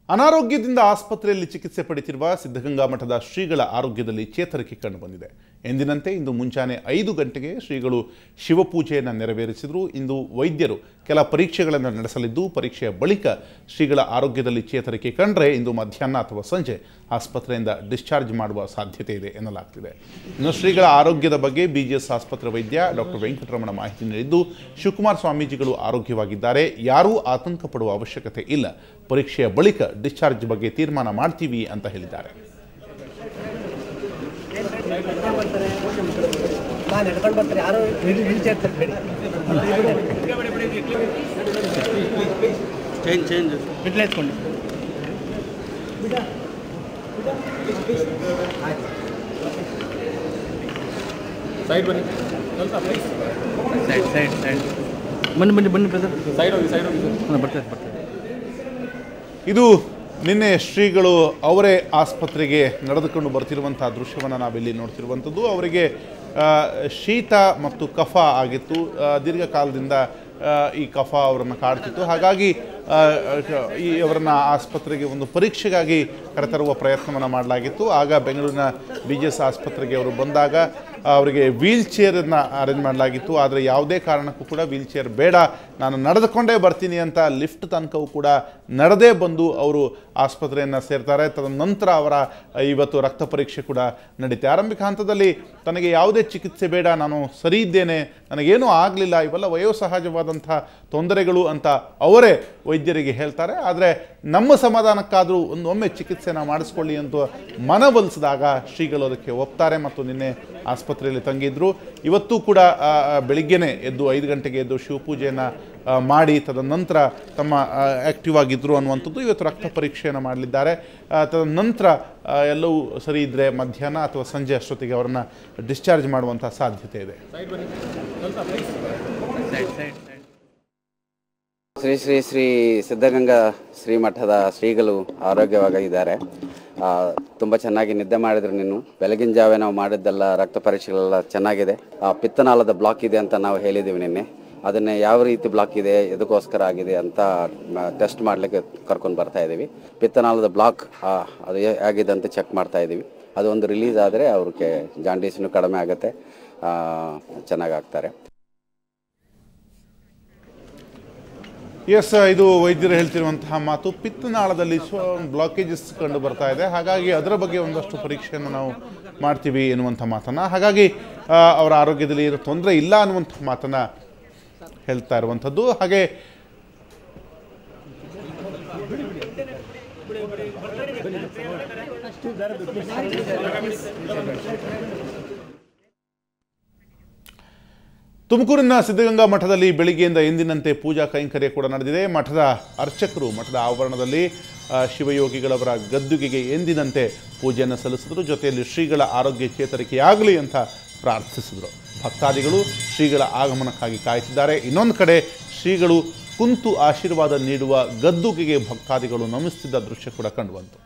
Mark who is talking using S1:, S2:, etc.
S1: ಅನಾರೋಗ್ಯದಿಂದ ಆಸ್ಪತ್ರೆಯಲ್ಲಿ ಚಿಕಿತ್ಸೆ ಪಡೆಯುತ್ತಿರುವ ಸಿದ್ಧಗಂಗಾ ಮಠದ ಶ್ರೀಗಳ ಆರೋಗ್ಯದಲ್ಲಿ ಚೇತರಿಕೆ ಕಂಡುಬಂದಿದೆ. ಎಂದಿನಂತೆ ಇಂದು ಮುಂಜಾನೆ 5 ಗಂಟೆಗೆ ಶ್ರೀಗಳು ಶಿವಪೂಜೆಯನ್ನು ನೆರವೇರಿಸಿದರು. ಇಂದು ವೈದ್ಯರು ಕೆಲ ಪರೀಕ್ಷೆಗಳನ್ನು ನಡೆಸಲಿದ್ದು, ಪರೀಕ್ಷೆಯ ಬಳಿಕ ಶ್ರೀಗಳ ಆರೋಗ್ಯದಲ್ಲಿ ಚೇತರಿಕೆ ಕಂಡರೆ ಇಂದು ಮಧ್ಯಾಹ್ನ ಅಥವಾ ಸಂಜೆ ಆಸ್ಪತ್ರೆಯಿಂದ ಡಿಸ್ಚಾರ್ಜ್ ಮಾಡುವ ಸಾಧ್ಯತೆ ಇದೆ ಎನ್ನಲಾಗ್ತಿದೆ. ಇನ್ನು ಶ್ರೀಗಳ ಆರೋಗ್ಯದ ಬಗ್ಗೆ BGS ಆಸ್ಪತ್ರೆ ವೈದ್ಯ ಡಾಕ್ಟರ್ ವೆಂಕಟರಮಣ ಮಾಹಿತಿ ನೀಡಿದ್ದು, ಶಿವಕುಮಾರ ಸ್ವಾಮೀಜಿಗಳು ಆರೋಗ್ಯವಾಗಿದ್ದಾರೆ, ಯಾರೂ ಆತಂಕ ಪಡುವ ಅವಶ್ಯಕತೆ ಇಲ್ಲ, ಪರೀಕ್ಷೆಯ ಬಳಿಕ ಡಿಸ್ಚಾರ್ಜ್ ಬಗ್ಗೆ ತೀರ್ಮಾನ ಮಾಡ್ತೀವಿ ಅಂತ ಹೇಳಿದ್ದಾರೆ. ಇದು ನಿನ್ನೆ ಶ್ರೀಗಳು ಅವರೇ ಆಸ್ಪತ್ರೆಗೆ ನಡೆದುಕೊಂಡು ಬರ್ತಿರುವಂಥ ದೃಶ್ಯವನ್ನು ನಾವಿಲ್ಲಿ ನೋಡ್ತಿರುವಂಥದ್ದು. ಅವರಿಗೆ ಶೀತ ಮತ್ತು ಕಫ ಆಗಿತ್ತು, ದೀರ್ಘಕಾಲದಿಂದ ಈ ಕಫ ಅವರನ್ನು ಕಾಡ್ತಿತ್ತು. ಹಾಗಾಗಿ ಅವರನ್ನು ಆಸ್ಪತ್ರೆಗೆ ಒಂದು ಪರೀಕ್ಷೆಗಾಗಿ ಕರೆತರುವ ಪ್ರಯತ್ನವನ್ನು ಮಾಡಲಾಗಿತ್ತು. ಆಗ ಬೆಂಗಳೂರಿನ BGS ಆಸ್ಪತ್ರೆಗೆ ಅವರು ಬಂದಾಗ ಅವರಿಗೆ ವೀಲ್ ಚೇರನ್ನು ಅರೇಂಜ್ ಮಾಡಲಾಗಿತ್ತು. ಆದರೆ ಯಾವುದೇ ಕಾರಣಕ್ಕೂ ಕೂಡ ವೀಲ್ ಚೇರ್ ಬೇಡ, ನಾನು ನಡೆದುಕೊಂಡೇ ಬರ್ತೀನಿ ಅಂತ ಲಿಫ್ಟ್ ತನಕವೂ ಕೂಡ ನಡೆದೇ ಬಂದು ಅವರು ಆಸ್ಪತ್ರೆಯನ್ನು ಸೇರ್ತಾರೆ. ತದನಂತರ ಅವರ ಇವತ್ತು ರಕ್ತ ಪರೀಕ್ಷೆ ಕೂಡ ನಡೀತೆ. ಆರಂಭಿಕ ಹಂತದಲ್ಲಿ ತನಗೆ ಯಾವುದೇ ಚಿಕಿತ್ಸೆ ಬೇಡ, ನಾನು ಸರಿ ಇದ್ದೇನೆ, ನನಗೇನೂ ಆಗಲಿಲ್ಲ, ಇವೆಲ್ಲ ವಯೋಸಹಜವಾದಂಥ ತೊಂದರೆಗಳು ಅಂತ ಅವರೇ ವೈದ್ಯರಿಗೆ ಹೇಳ್ತಾರೆ. ಆದರೆ ನಮ್ಮ ಸಮಾಧಾನಕ್ಕಾದರೂ ಒಮ್ಮೆ ಚಿಕಿತ್ಸೆನ ಮಾಡಿಸ್ಕೊಳ್ಳಿ ಅಂತ ಮನವೊಲಿಸಿದಾಗ ಶ್ರೀಗಳು ಅದಕ್ಕೆ ಒಪ್ತಾರೆ ಮತ್ತು ನಿನ್ನೆ ಆಸ್ಪತ್ರೆಯಲ್ಲಿ ತಂಗಿದ್ರು. ಇವತ್ತು ಕೂಡ ಬೆಳಿಗ್ಗೆನೇ ಎದ್ದು 5 ಗಂಟೆಗೆ ಎದ್ದು ಶಿವಪೂಜೆಯನ್ನು ಮಾಡಿ ತದನಂತರ ತಮ್ಮ ಆ್ಯಕ್ಟಿವ್ ಆಗಿದ್ದರು ಅನ್ನುವಂಥದ್ದು. ಇವತ್ತು ರಕ್ತ ಪರೀಕ್ಷೆಯನ್ನು ಮಾಡಲಿದ್ದಾರೆ. ತದನಂತರ ಎಲ್ಲವೂ ಸರಿ ಇದ್ದರೆ ಮಧ್ಯಾಹ್ನ ಅಥವಾ ಸಂಜೆ ಅಷ್ಟೊತ್ತಿಗೆ ಅವರನ್ನು ಡಿಸ್ಚಾರ್ಜ್ ಮಾಡುವಂಥ ಸಾಧ್ಯತೆ ಇದೆ.
S2: ಶ್ರೀ ಶ್ರೀ ಶ್ರೀ ಸಿದ್ಧಗಂಗಾ ಶ್ರೀಮಠದ ಶ್ರೀಗಳು ಆರೋಗ್ಯವಾಗಿದ್ದಾರೆ. ತುಂಬ ಚೆನ್ನಾಗಿ ನಿದ್ದೆ ಮಾಡಿದ್ರು. ನೀನು ಬೆಳಗಿನ ಜಾವ ನಾವು ಮಾಡಿದ್ದೆಲ್ಲ ರಕ್ತ ಪರೀಕ್ಷೆಗಳೆಲ್ಲ ಚೆನ್ನಾಗಿದೆ. ಪಿತ್ತನಾಳದ ಬ್ಲಾಕ್ ಇದೆ ಅಂತ ನಾವು ಹೇಳಿದ್ದೀವಿ ನಿನ್ನೆ. ಅದನ್ನೇ ಯಾವ ರೀತಿ ಬ್ಲಾಕ್ ಇದೆ, ಎದಕ್ಕೋಸ್ಕರ ಆಗಿದೆ ಅಂತ ಟೆಸ್ಟ್ ಮಾಡಲಿಕ್ಕೆ ಕರ್ಕೊಂಡು ಬರ್ತಾ ಇದ್ದೀವಿ. ಪಿತ್ತನಾಳದ ಬ್ಲಾಕ್ ಅದು ಆಗಿದೆ ಅಂತ ಚೆಕ್ ಮಾಡ್ತಾ ಇದ್ದೀವಿ. ಅದು ಒಂದು ರಿಲೀಸ್ ಆದರೆ ಅವ್ರಿಗೆ ಜಾಂಡೀಸ್ನು ಕಡಿಮೆ ಆಗುತ್ತೆ, ಚೆನ್ನಾಗಾಗ್ತಾರೆ.
S1: ಎಸ್, ಇದು ವೈದ್ಯರು ಹೇಳ್ತಿರುವಂತಹ ಮಾತು. ಪಿತ್ತನಾಳದಲ್ಲಿ ಬ್ಲಾಕೇಜಸ್ ಕಂಡು ಬರ್ತಾ ಇದೆ, ಹಾಗಾಗಿ ಅದರ ಬಗ್ಗೆ ಒಂದಷ್ಟು ಪರೀಕ್ಷೆಯನ್ನು ನಾವು ಮಾಡ್ತೀವಿ ಎನ್ನುವಂಥ ಮಾತನ್ನು, ಹಾಗಾಗಿ ಅವರ ಆರೋಗ್ಯದಲ್ಲಿ ಏನು ತೊಂದರೆ ಇಲ್ಲ ಅನ್ನುವಂಥ ಮಾತನ್ನು ಹೇಳ್ತಾ ಇರುವಂಥದ್ದು. ಹಾಗೆ ತುಮಕೂರಿನ ಸಿದ್ಧಗಂಗಾ ಮಠದಲ್ಲಿ ಬೆಳಿಗ್ಗೆಯಿಂದ ಎಂದಿನಂತೆ ಪೂಜಾ ಕೈಂಕರ್ಯ ಕೂಡ ನಡೆದಿದೆ. ಮಠದ ಅರ್ಚಕರು ಮಠದ ಆವರಣದಲ್ಲಿ ಶಿವಯೋಗಿಗಳವರ ಗದ್ದುಗೆಗೆ ಎಂದಿನಂತೆ ಪೂಜೆಯನ್ನು ಸಲ್ಲಿಸಿದರು. ಜೊತೆಯಲ್ಲಿ ಶ್ರೀಗಳ ಆರೋಗ್ಯ ಚೇತರಿಕೆಯಾಗಲಿ ಅಂತ ಪ್ರಾರ್ಥಿಸಿದರು. ಭಕ್ತಾದಿಗಳು ಶ್ರೀಗಳ ಆಗಮನಕ್ಕಾಗಿ ಕಾಯುತ್ತಿದ್ದಾರೆ. ಇನ್ನೊಂದು ಕಡೆ ಶ್ರೀಗಳು ಕುಂತು ಆಶೀರ್ವಾದ ನೀಡುವ ಗದ್ದುಗೆಗೆ ಭಕ್ತಾದಿಗಳು ನಮಿಸುತ್ತಿದ್ದ ದೃಶ್ಯ ಕೂಡ ಕಂಡುಬಂತು.